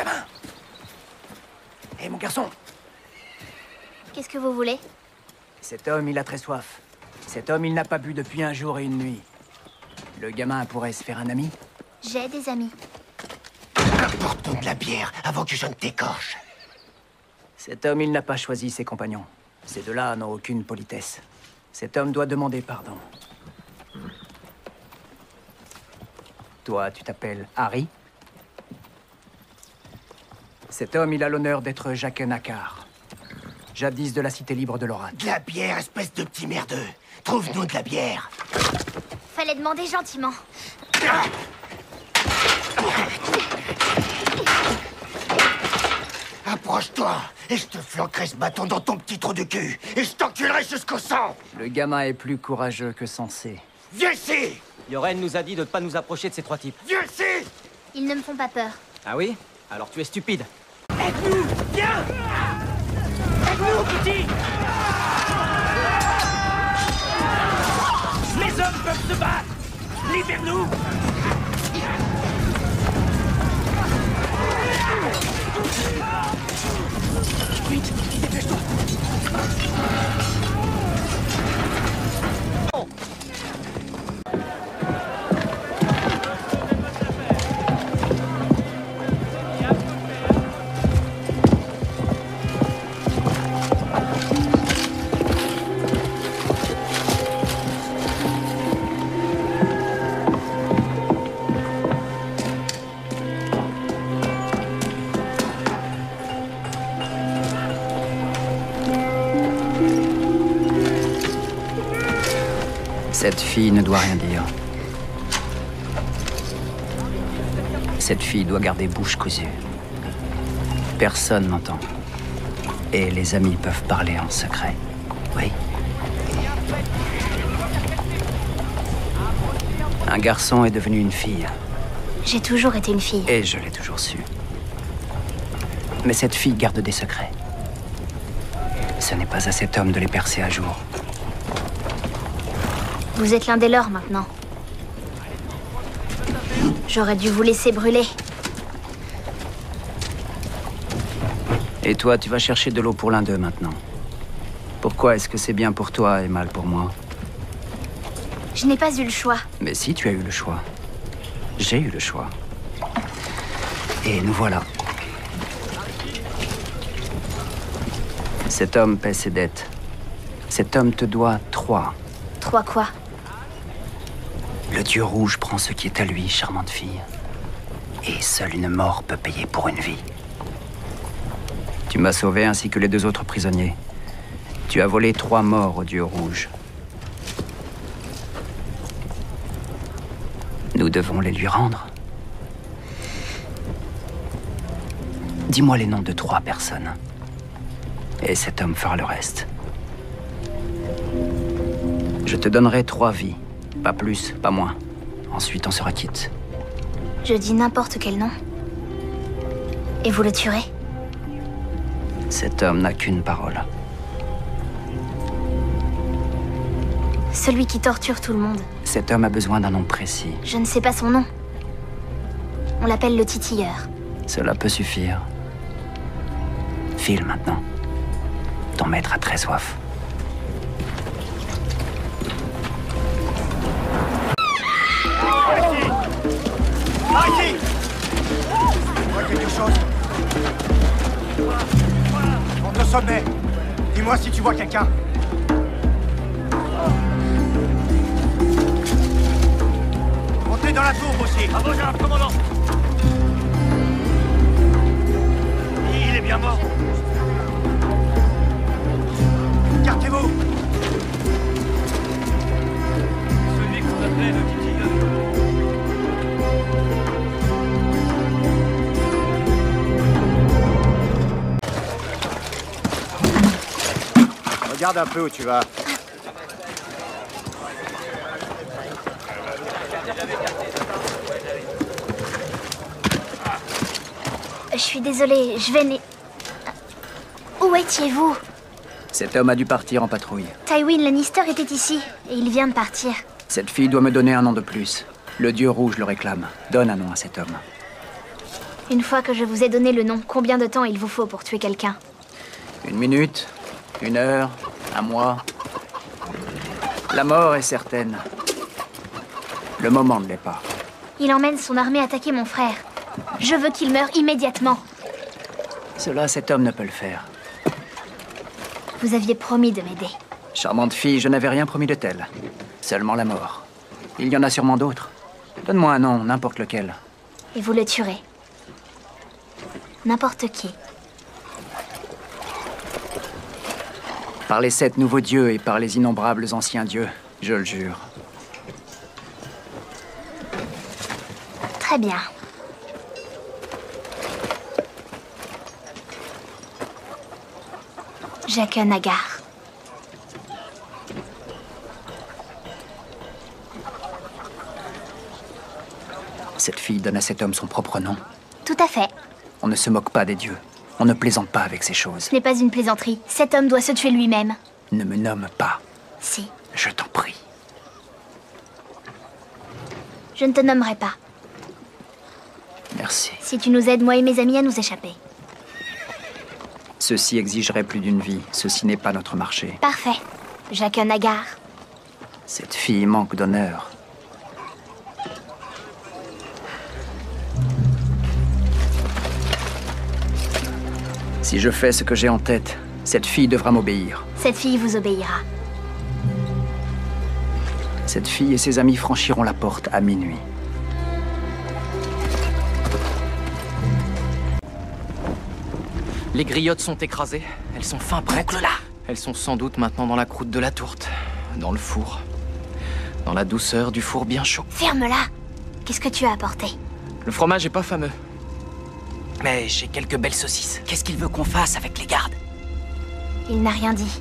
gamin! Hé, mon garçon! Qu'est-ce que vous voulez? Cet homme, il a très soif. Cet homme, il n'a pas bu depuis un jour et une nuit. Le gamin pourrait se faire un ami? J'ai des amis. Apporte-nous de la bière avant que je ne t'écorche. Cet homme, il n'a pas choisi ses compagnons. Ces deux-là n'ont aucune politesse. Cet homme doit demander pardon. Toi, tu t'appelles Harry? Cet homme, il a l'honneur d'être Jaqen H'ghar, jadis de la cité libre de Lorath. De la bière, espèce de petit merdeux. Trouve-nous de la bière. Fallait demander gentiment. Approche-toi, et je te flanquerai ce bâton dans ton petit trou de cul, et je t'enculerai jusqu'au sang. Le gamin est plus courageux que sensé. Viens ici! Yoren nous a dit de ne pas nous approcher de ces trois types. Viens ici! Ils ne me font pas peur. Ah oui? Alors tu es stupide. Aide-nous! Viens! Aide-nous, petit! Les hommes peuvent se battre! Libère-nous! Vite! Dépêche-toi! Cette fille ne doit rien dire. Cette fille doit garder bouche cousue. Personne n'entend. Et les amis peuvent parler en secret. Oui. Un garçon est devenu une fille. J'ai toujours été une fille. Et je l'ai toujours su. Mais cette fille garde des secrets. Ce n'est pas à cet homme de les percer à jour. Vous êtes l'un des leurs maintenant. J'aurais dû vous laisser brûler. Et toi, tu vas chercher de l'eau pour l'un d'eux maintenant. Pourquoi est-ce que c'est bien pour toi et mal pour moi? Je n'ai pas eu le choix. Mais si, tu as eu le choix. J'ai eu le choix. Et nous voilà. Cet homme paie ses dettes. Cet homme te doit 3. 3 quoi? Le Dieu rouge prend ce qui est à lui, charmante fille. Et seule une mort peut payer pour une vie. Tu m'as sauvé ainsi que les 2 autres prisonniers. Tu as volé 3 morts au Dieu rouge. Nous devons les lui rendre. Dis-moi les noms de 3 personnes. Et cet homme fera le reste. Je te donnerai 3 vies. Pas plus, pas moins. Ensuite, on sera quitte. Je dis n'importe quel nom. Et vous le tuerez? Cet homme n'a qu'une parole. Celui qui torture tout le monde. Cet homme a besoin d'un nom précis. Je ne sais pas son nom. On l'appelle le titilleur. Cela peut suffire. File maintenant. Ton maître a très soif. Arrêtez! Tu vois quelque chose? Monte au sommet. Dis-moi si tu vois quelqu'un. Montez dans la tour aussi. Bravo, Gérard, commandant. Il est bien mort. Écartez-vous. Celui qu'on appelait le titilleur. Regarde un peu où tu vas. Je suis désolée, je vais Où étiez-vous? Cet homme a dû partir en patrouille. Tywin Lannister était ici, et il vient de partir. Cette fille doit me donner un nom de plus. Le Dieu rouge le réclame. Donne un nom à cet homme. Une fois que je vous ai donné le nom, combien de temps il vous faut pour tuer quelqu'un? 1 minute, 1 heure, 1 mois. La mort est certaine. Le moment ne l'est pas. Il emmène son armée attaquer mon frère. Je veux qu'il meure immédiatement. Cela, cet homme ne peut le faire. Vous aviez promis de m'aider. Charmante fille, je n'avais rien promis de tel. Seulement la mort. Il y en a sûrement d'autres. Donne-moi un nom, n'importe lequel. Et vous le tuerez. N'importe qui. Par les 7 nouveaux dieux et par les innombrables anciens dieux, je le jure. Très bien. Jaqen H'ghar. Cette fille donne à cet homme son propre nom. Tout à fait. On ne se moque pas des dieux. On ne plaisante pas avec ces choses. Ce n'est pas une plaisanterie. Cet homme doit se tuer lui-même. Ne me nomme pas. Si. Je t'en prie. Je ne te nommerai pas. Merci. Si tu nous aides, moi et mes amis, à nous échapper. Ceci exigerait plus d'une vie. Ceci n'est pas notre marché. Parfait. Jaqen H'ghar. Cette fille manque d'honneur. Si je fais ce que j'ai en tête, cette fille devra m'obéir. Cette fille vous obéira. Cette fille et ses amis franchiront la porte à minuit. Les griottes sont écrasées. Elles sont fin prêtes. Là. Elles sont sans doute maintenant dans la croûte de la tourte. Dans le four. Dans la douceur du four bien chaud. Ferme-la. Qu'est-ce que tu as apporté? Le fromage est pas fameux. Mais j'ai quelques belles saucisses. Qu'est-ce qu'il veut qu'on fasse avec les gardes? Il n'a rien dit.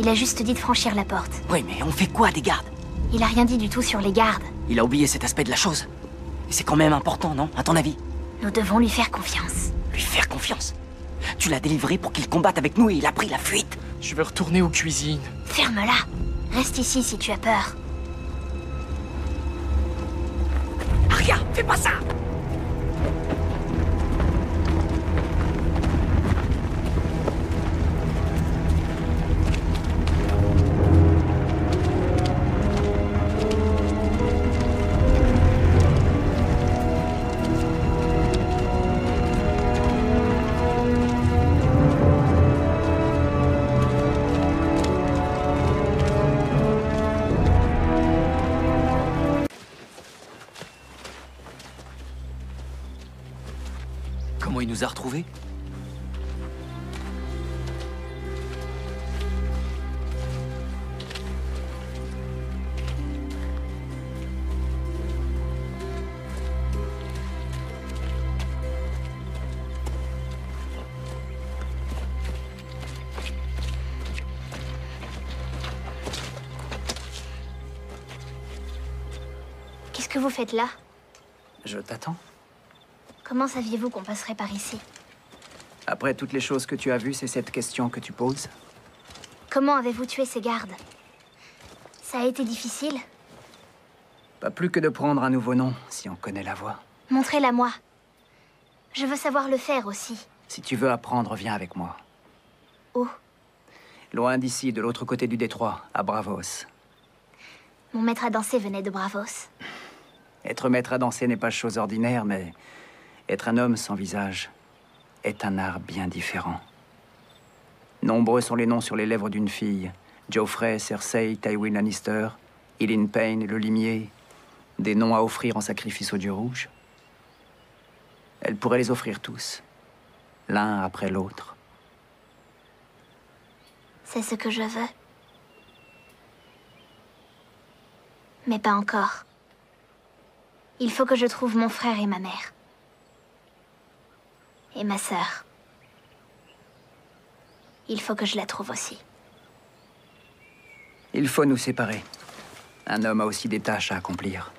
Il a juste dit de franchir la porte. Oui, mais on fait quoi des gardes? Il a rien dit du tout sur les gardes. Il a oublié cet aspect de la chose. Et c'est quand même important, non? À ton avis? Nous devons lui faire confiance. Lui faire confiance? Tu l'as délivré pour qu'il combatte avec nous et il a pris la fuite. Je vais retourner aux cuisines. Ferme-la. Reste ici si tu as peur. Arya, fais pas ça! Comment il nous a retrouvés? Qu'est-ce que vous faites là? Je t'attends. Comment saviez-vous qu'on passerait par ici? Après toutes les choses que tu as vues, c'est cette question que tu poses? Comment avez-vous tué ces gardes? Ça a été difficile? Pas plus que de prendre un nouveau nom, si on connaît la voie. Montrez-la moi. Je veux savoir le faire aussi. Si tu veux apprendre, viens avec moi. Où? Loin d'ici, de l'autre côté du détroit, à Bravos. Mon maître à danser venait de Bravos. Être maître à danser n'est pas chose ordinaire, mais être un homme sans visage est un art bien différent. Nombreux sont les noms sur les lèvres d'une fille. Joffrey, Cersei, Tywin Lannister, Ilyn Payne, le limier. Des noms à offrir en sacrifice au dieu rouge. Elle pourrait les offrir tous, l'un après l'autre. C'est ce que je veux. Mais pas encore. Il faut que je trouve mon frère et ma mère. Et ma sœur. Il faut que je la trouve aussi. Il faut nous séparer. Un homme a aussi des tâches à accomplir.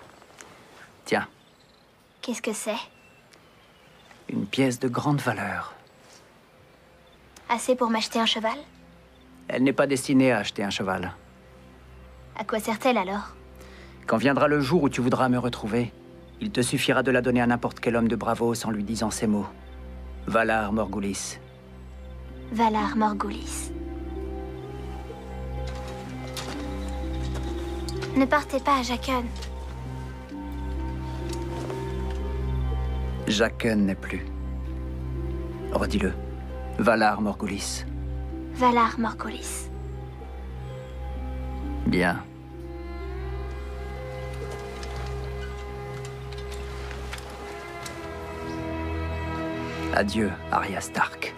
Tiens, Qu'est-ce que c'est? une pièce de grande valeur. Assez pour m'acheter un cheval? Elle n'est pas destinée à acheter un cheval. À quoi sert-elle alors? Quand viendra le jour où tu voudras me retrouver, Il te suffira de la donner à n'importe quel homme de Braavos en lui disant ces mots. Valar Morghulis. Valar Morghulis. Ne partez pas, Jaqen. Jaqen n'est plus. Redis-le. Valar Morghulis. Valar Morghulis. Bien. Adieu, Arya Stark.